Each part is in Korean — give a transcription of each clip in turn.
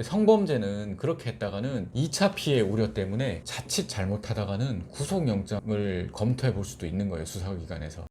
성범죄는 그렇게 했다가는 2차 피해 우려 때문에 자칫 잘못하다가는 구속영장을 검토해 볼 수도 있는 거예요, 수사기관에서.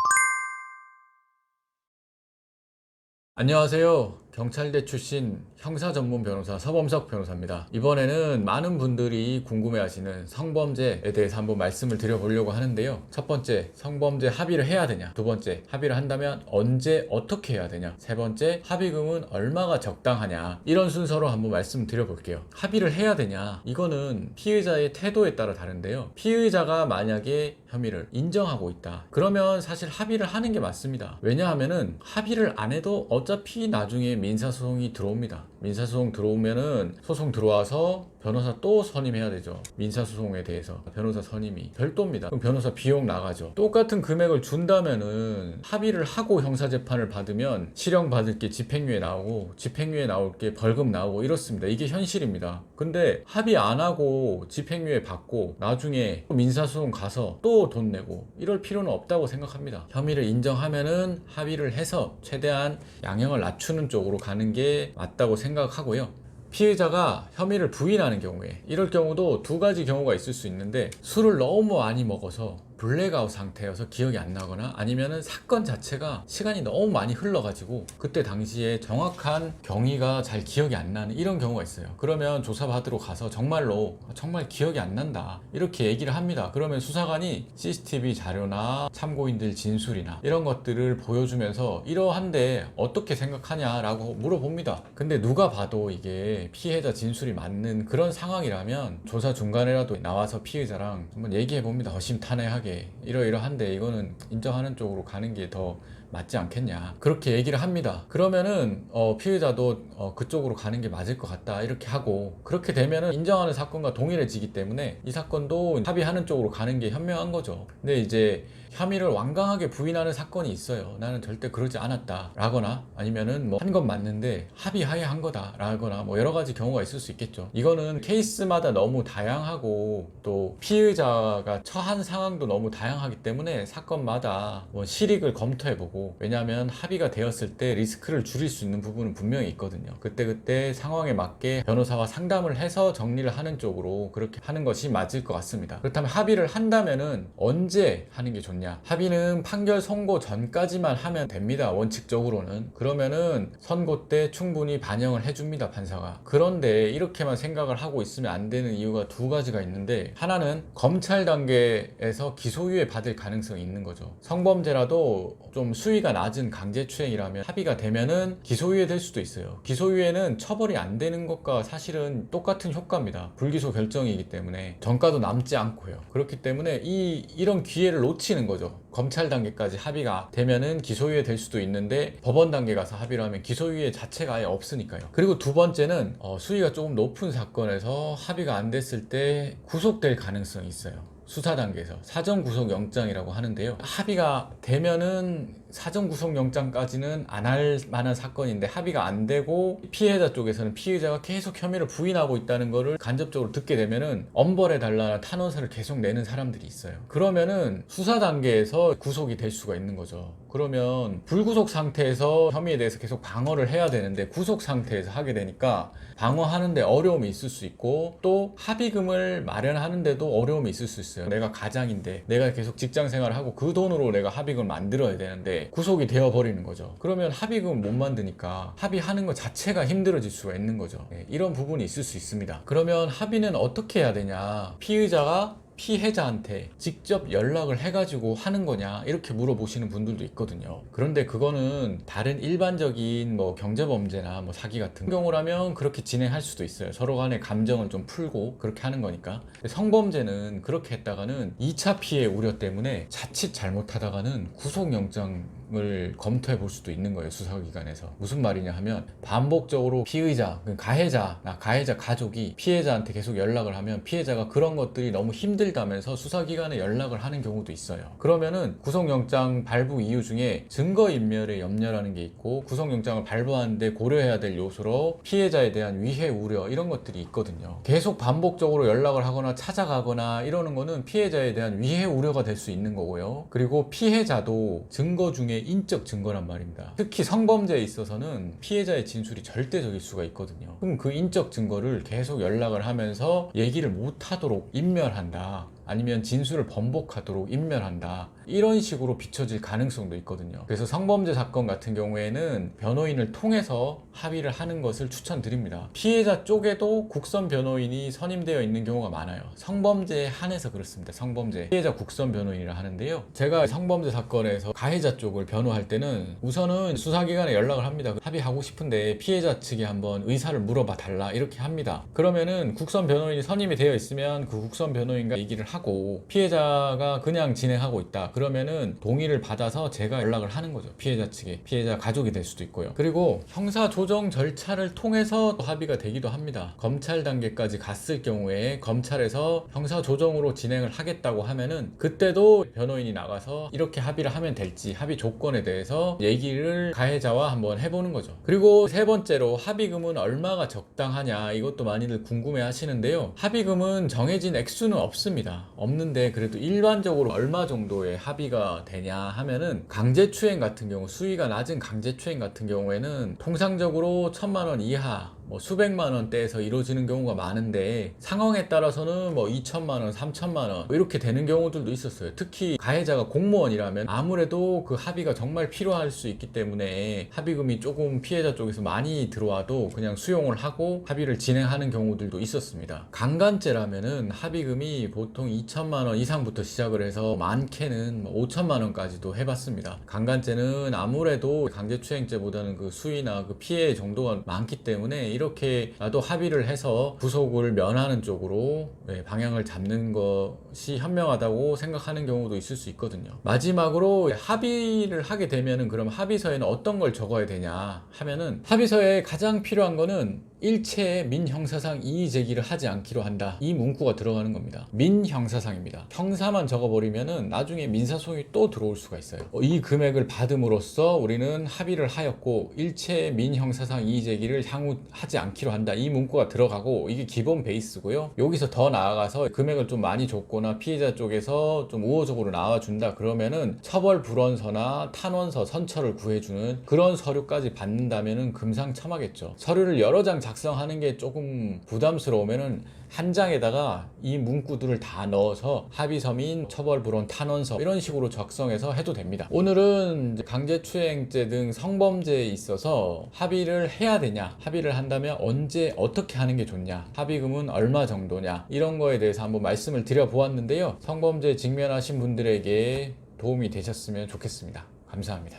안녕하세요. 경찰대 출신 형사 전문 변호사 서범석 변호사입니다. 이번에는 많은 분들이 궁금해하시는 성범죄에 대해서 한번 말씀을 드려보려고 하는데요. 첫 번째, 성범죄 합의를 해야 되냐? 두 번째, 합의를 한다면 언제 어떻게 해야 되냐? 세 번째, 합의금은 얼마가 적당하냐? 이런 순서로 한번 말씀을 드려볼게요. 합의를 해야 되냐? 이거는 피의자의 태도에 따라 다른데요. 피의자가 만약에 혐의를 인정하고 있다, 그러면 사실 합의를 하는 게 맞습니다. 왜냐하면은 합의를 안 해도 어차피 나중에 민사소송이 들어옵니다. 민사소송 들어오면은 소송 들어와서 변호사 또 선임해야 되죠. 민사소송에 대해서 변호사 선임이 별도입니다. 그럼 변호사 비용 나가죠. 똑같은 금액을 준다면은 합의를 하고 형사재판을 받으면 실형 받을 게 집행유예 나오고 집행유예 나올 게 벌금 나오고 이렇습니다. 이게 현실입니다. 근데 합의 안 하고 집행유예 받고 나중에 민사소송 가서 또 돈 내고 이럴 필요는 없다고 생각합니다. 혐의를 인정하면은 합의를 해서 최대한 양형을 낮추는 쪽으로 가는 게 맞다고 생각하고요. 피해자가 혐의를 부인하는 경우에, 이럴 경우도 두 가지 경우가 있을 수 있는데, 술을 너무 많이 먹어서 블랙아웃 상태여서 기억이 안 나거나, 아니면은 사건 자체가 시간이 너무 많이 흘러가지고 그때 당시에 정확한 경위가 잘 기억이 안 나는 이런 경우가 있어요. 그러면 조사받으러 가서 정말로 정말 기억이 안 난다 이렇게 얘기를 합니다. 그러면 수사관이 CCTV 자료나 참고인들 진술이나 이런 것들을 보여주면서 이러한데 어떻게 생각하냐라고 물어봅니다. 근데 누가 봐도 이게 피해자 진술이 맞는 그런 상황이라면 조사 중간에라도 나와서 피해자랑 한번 얘기해 봅니다. 허심탄회하게 이러이러한데 이거는 인정하는 쪽으로 가는 게 더 맞지 않겠냐, 그렇게 얘기를 합니다. 그러면은 피해자도 그쪽으로 가는 게 맞을 것 같다 이렇게 하고, 그렇게 되면은 인정하는 사건과 동일해지기 때문에 이 사건도 합의하는 쪽으로 가는 게 현명한 거죠. 근데 이제 혐의를 완강하게 부인하는 사건이 있어요. 나는 절대 그러지 않았다 라거나, 아니면은 뭐 한 건 맞는데 합의하에 한 거다 라거나, 뭐 여러 가지 경우가 있을 수 있겠죠. 이거는 케이스마다 너무 다양하고 또 피의자가 처한 상황도 너무 다양하기 때문에 사건마다 뭐 실익을 검토해보고, 왜냐하면 합의가 되었을 때 리스크를 줄일 수 있는 부분은 분명히 있거든요. 그때그때 상황에 맞게 변호사와 상담을 해서 정리를 하는 쪽으로 그렇게 하는 것이 맞을 것 같습니다. 그렇다면 합의를 한다면은 언제 하는 게 좋냐? 합의는 판결 선고 전까지만 하면 됩니다. 원칙적으로는. 그러면은 선고 때 충분히 반영을 해줍니다, 판사가. 그런데 이렇게만 생각을 하고 있으면 안 되는 이유가 두 가지가 있는데, 하나는 검찰 단계에서 기소유예 받을 가능성이 있는 거죠. 성범죄라도 좀 수위가 낮은 강제추행이라면 합의가 되면은 기소유예 될 수도 있어요. 기소유예는 처벌이 안 되는 것과 사실은 똑같은 효과입니다. 불기소 결정이기 때문에 전과도 남지 않고요. 그렇기 때문에 이런 기회를 놓치는 거죠. 검찰 단계까지 합의가 되면은 기소유예 될 수도 있는데 법원 단계 가서 합의를 하면 기소유예 자체가 아예 없으니까요. 그리고 두 번째는 수위가 조금 높은 사건에서 합의가 안 됐을 때 구속될 가능성이 있어요. 수사 단계에서 사전 구속 영장이라고 하는데요. 합의가 되면은 사전 구속 영장까지는 안 할 만한 사건인데, 합의가 안 되고 피해자 쪽에서는 피의자가 계속 혐의를 부인하고 있다는 거를 간접적으로 듣게 되면은 엄벌해 달라는 탄원서를 계속 내는 사람들이 있어요. 그러면은 수사 단계에서 구속이 될 수가 있는 거죠. 그러면 불구속 상태에서 혐의에 대해서 계속 방어를 해야 되는데 구속 상태에서 하게 되니까 방어하는데 어려움이 있을 수 있고, 또 합의금을 마련하는데도 어려움이 있을 수 있어요. 내가 가장인데 내가 계속 직장 생활을 하고 그 돈으로 내가 합의금을 만들어야 되는데 구속이 되어 버리는 거죠. 그러면 합의금을 못 만드니까 합의하는 것 자체가 힘들어질 수가 있는 거죠. 이런 부분이 있을 수 있습니다. 그러면 합의는 어떻게 해야 되냐? 피의자가 피해자한테 직접 연락을 해가지고 하는 거냐 이렇게 물어보시는 분들도 있거든요. 그런데 그거는 다른 일반적인 뭐 경제범죄나 뭐 사기 같은 경우라면 그렇게 진행할 수도 있어요. 서로 간의 감정을 좀 풀고 그렇게 하는 거니까. 성범죄는 그렇게 했다가는 2차 피해 우려 때문에 자칫 잘못하다가는 구속영장을 검토해 볼 수도 있는 거예요, 수사기관에서. 무슨 말이냐 하면, 반복적으로 피의자, 가해자나 가해자 가족이 피해자한테 계속 연락을 하면 피해자가 그런 것들이 너무 힘들다면서 수사기관에 연락을 하는 경우도 있어요. 그러면은 구속영장 발부 이유 중에 증거인멸에 염려라는 게 있고, 구속영장을 발부하는데 고려해야 될 요소로 피해자에 대한 위해 우려 이런 것들이 있거든요. 계속 반복적으로 연락을 하거나 찾아가거나 이러는 거는 피해자에 대한 위해 우려가 될 수 있는 거고요. 그리고 피해자도 증거 중에 일종의 인적 증거란 말입니다. 특히 성범죄에 있어서는 피해자의 진술이 절대적일 수가 있거든요. 그럼 그 인적 증거를 계속 연락을 하면서 얘기를 못하도록 인멸한다, 아니면 진술을 번복하도록 인멸한다, 이런 식으로 비춰질 가능성도 있거든요. 그래서 성범죄 사건 같은 경우에는 변호인을 통해서 합의를 하는 것을 추천드립니다. 피해자 쪽에도 국선 변호인이 선임되어 있는 경우가 많아요. 성범죄에 한해서 그렇습니다. 성범죄 피해자 국선 변호인이라 하는데요, 제가 성범죄 사건에서 가해자 쪽을 변호할 때는 우선은 수사기관에 연락을 합니다. 합의하고 싶은데 피해자 측에 한번 의사를 물어봐 달라, 이렇게 합니다. 그러면은 국선 변호인이 선임이 되어 있으면 그 국선 변호인과 얘기를 하고, 피해자가 그냥 진행하고 있다 그러면은 동의를 받아서 제가 연락을 하는 거죠. 피해자 측에, 피해자 가족이 될 수도 있고요. 그리고 형사 조정 절차를 통해서 합의가 되기도 합니다. 검찰 단계까지 갔을 경우에 검찰에서 형사 조정으로 진행을 하겠다고 하면은 그때도 변호인이 나가서 이렇게 합의를 하면 될지 합의 조건에 대해서 얘기를 가해자와 한번 해보는 거죠. 그리고 세 번째로 합의금은 얼마가 적당하냐, 이것도 많이들 궁금해 하시는데요, 합의금은 정해진 액수는 없습니다. 없는데 그래도 일반적으로 얼마 정도의 합의가 되냐 하면은, 강제추행 같은 경우, 수위가 낮은 강제추행 같은 경우에는 통상적으로 1,000만 원 이하, 수백만 원대에서 이루어지는 경우가 많은데, 상황에 따라서는 2천만 원, 3천만 원 이렇게 되는 경우들도 있었어요. 특히 가해자가 공무원이라면 아무래도 그 합의가 정말 필요할 수 있기 때문에 합의금이 조금 피해자 쪽에서 많이 들어와도 그냥 수용을 하고 합의를 진행하는 경우들도 있었습니다. 강간죄라면은 합의금이 보통 2천만 원 이상부터 시작을 해서 많게는 5천만 원까지도 해봤습니다. 강간죄는 아무래도 강제추행죄보다는 그 수위나 그 피해 정도가 많기 때문에 이렇게라도 합의를 해서 구속을 면하는 쪽으로 방향을 잡는 것이 현명하다고 생각하는 경우도 있을 수 있거든요. 마지막으로 합의를 하게 되면은, 그럼 합의서에는 어떤 걸 적어야 되냐 하면은, 합의서에 가장 필요한 거는 일체의 민형사상 이의 제기를 하지 않기로 한다, 이 문구가 들어가는 겁니다. 민형사상입니다. 형사만 적어버리면은 나중에 민사소송이 또 들어올 수가 있어요. 이 금액을 받음으로써 우리는 합의를 하였고 일체의 민형사상 이의 제기를 향후 하지 않기로 한다, 이 문구가 들어가고, 이게 기본 베이스고요. 여기서 더 나아가서 금액을 좀 많이 줬거나 피해자 쪽에서 좀 우호적으로 나와준다 그러면은 처벌 불원서나 탄원서, 선처를 구해주는 그런 서류까지 받는다면은 금상첨화겠죠. 서류를 여러 장 작성하는 게 조금 부담스러우면은 한 장에다가 이 문구들을 다 넣어서 합의서민, 처벌불원, 탄원서 이런 식으로 작성해서 해도 됩니다. 오늘은 강제추행죄 등 성범죄에 있어서 합의를 해야 되냐, 합의를 한다면 언제 어떻게 하는 게 좋냐, 합의금은 얼마 정도냐, 이런 거에 대해서 한번 말씀을 드려 보았는데요, 성범죄에 직면하신 분들에게 도움이 되셨으면 좋겠습니다. 감사합니다.